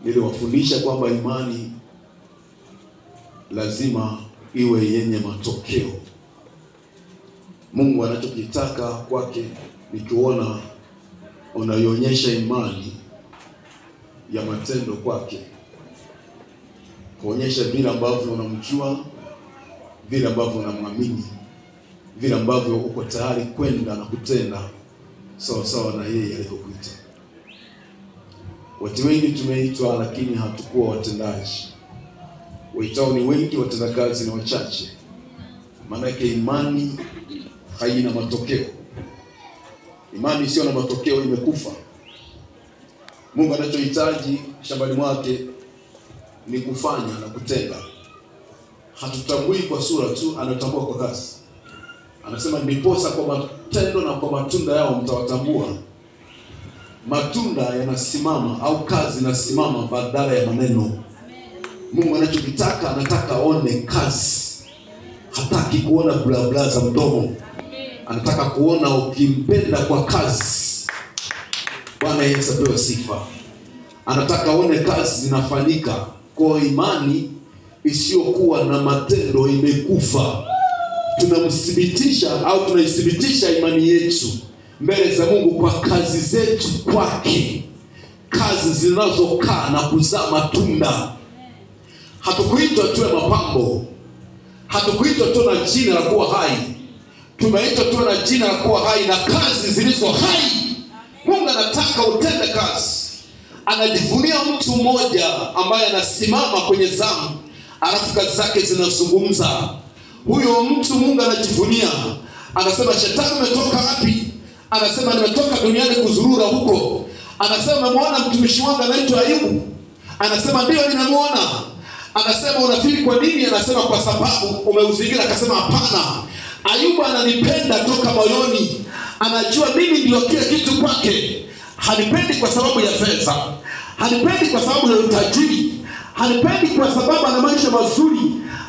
niliwafundisha kwamba imani lazima iwe yenye matokeo. Mungu anachokitaka kwake ni kuona unaionyesha imani ya matendo kwake. Kuonyesha vile ambavyo unamjua, vile ambavyo unamwamini, vile ambavyo uko tayari kwenda na kutenda sawa sawa na yeye alivyokuita. Watu wengi tumeitwa lakini hatukuwa watendaji. Waitao ni wengi, watendakazi ni wachache. Maana yake imani haina matokeo. Imani sio na matokeo, imekufa. Mungu anachohitaji shambani mwake ni kufanya na kutenda. Hatutambui kwa sura tu, anatambua kwa kazi. Anasema ndiposa kwa matendo na kwa matunda yao mtawatambua. Matunda yanasimama au kazi inasimama badala ya maneno. Mungu anachokitaka, anataka aone kazi. Hataki kuona bla bla za mdomo. Anataka kuona ukimpenda kwa kazi. Bwana Yesu apewe sifa. Anataka aone kazi zinafanyika. Kwa imani isiyokuwa na matendo imekufa. Tunamthibitisha au tunaithibitisha imani yetu mbele za Mungu kwa kazi zetu kwake. Kazi zinazokaa na kuzaa matunda. Hatukuitwa tuwe mapambo. Hatukuitwa tuwe na jina la kuwa hai. Tumeitwa tuwe na jina la kuwa hai na kazi zilizo hai. Mungu anataka utende kazi. Anajivunia mtu mmoja ambaye anasimama kwenye zamu, alafu kazi zake zinazungumza. Huyo mtu Mungu anajivunia. Anasema shetani umetoka wapi? Anasema nimetoka duniani kuzurura huko. Anasema muona mtumishi wangu anaitwa Ayubu. Anasema ndio ninamuona. Anasema unafikiri kwa nini? Anasema kwa sababu umeuzingira. Akasema hapana. Ayubu ananipenda toka moyoni. Anajua mimi ndio kila kitu kwake. Hanipendi kwa sababu ya fedha. Hanipendi kwa sababu ya utajiri. Hanipendi kwa sababu ana maisha mazuri.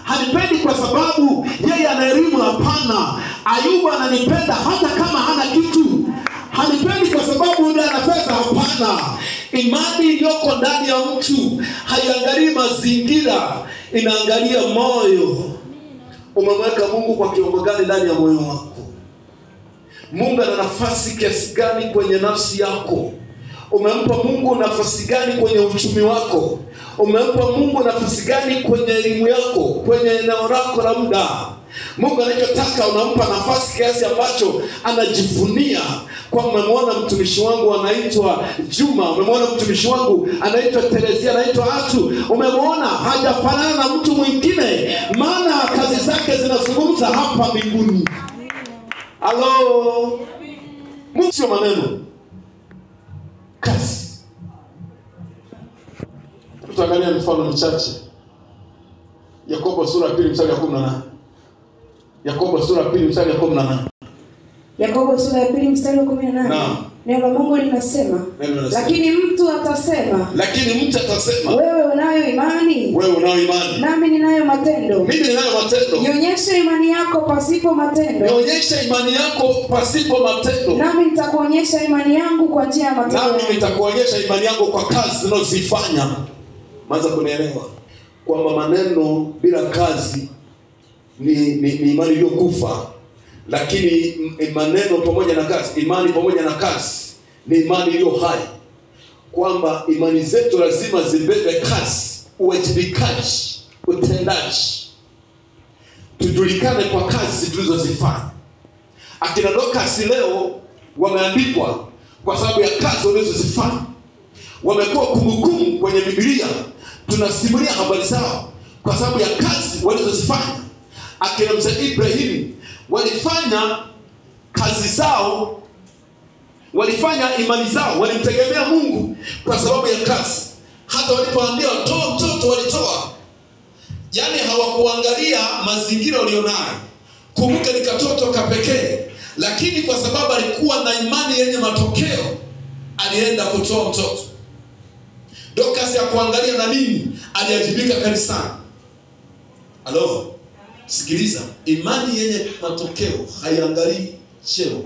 Hanipendi kwa sababu yeye ana elimu, hapana. Ayubu ananipenda hata kama hana kitu. Hanipendi kwa sababu ndiye ana pesa, hapana. Imani iliyoko ndani ya mtu haiangalii mazingira, inaangalia moyo. Umemweka Mungu kwa kiwango gani ndani ya moyo wako? Mungu ana nafasi kiasi gani kwenye nafsi yako? Umempa Mungu nafasi gani kwenye uchumi wako? Umempa Mungu nafasi gani kwenye elimu yako, kwenye eneo lako la muda? Mungu anachotaka unampa nafasi kiasi ambacho anajivunia. Kwa umemwona mtumishi wangu anaitwa Juma, umemwona mtumishi wangu anaitwa Teresia, anaitwa Atu, umemwona hajafanana na mtu mwingine, maana kazi zake zinazungumza hapa mbinguni. Halo. Mungu sio maneno. Kazi. Tutaangalia mfano mchache. Yakobo sura ya 2 mstari wa 18. Yakobo sura ya 2 mstari wa 18. Yakobo sura ya 2 mstari wa 18. Naam. Neno la Mungu linasema, lakini mtu atasema, wewe unayo imani, nami ninayo matendo. Nionyeshe imani yako pasipo matendo. Nami nitakuonyesha imani yangu kwa njia ya matendo. Nami nitakuonyesha imani yangu kwa kazi unazofanya. Mwanza kunielewa kwamba maneno bila kazi ni imani iliyokufa. Lakini maneno pamoja na kazi, imani pamoja na kazi ni imani iliyo hai. Kwamba imani zetu lazima zibebe kazi, uwajibikaji, utendaji. Tujulikane kwa kazi tulizozifanya. Akina Dorcas leo wameandikwa kwa sababu ya kazi walizozifanya. Wamekuwa kumbukumbu kwenye Biblia. Tunasimulia habari zao kwa sababu ya kazi walizozifanya. Akina Mzee Ibrahim walifanya kazi zao, walifanya imani zao, walimtegemea Mungu kwa sababu ya kazi. Hata walipoambiwa toa mtoto walitoa. Yaani hawakuangalia mazingira walionayo. Kumbuka ni katoto kapekee, lakini kwa sababu alikuwa na imani yenye matokeo, alienda kutoa mtoto. Dorcas ya kuangalia na nini, aliajibika kanisani. Halo. Sikiliza, imani yenye matokeo haiangalii cheo.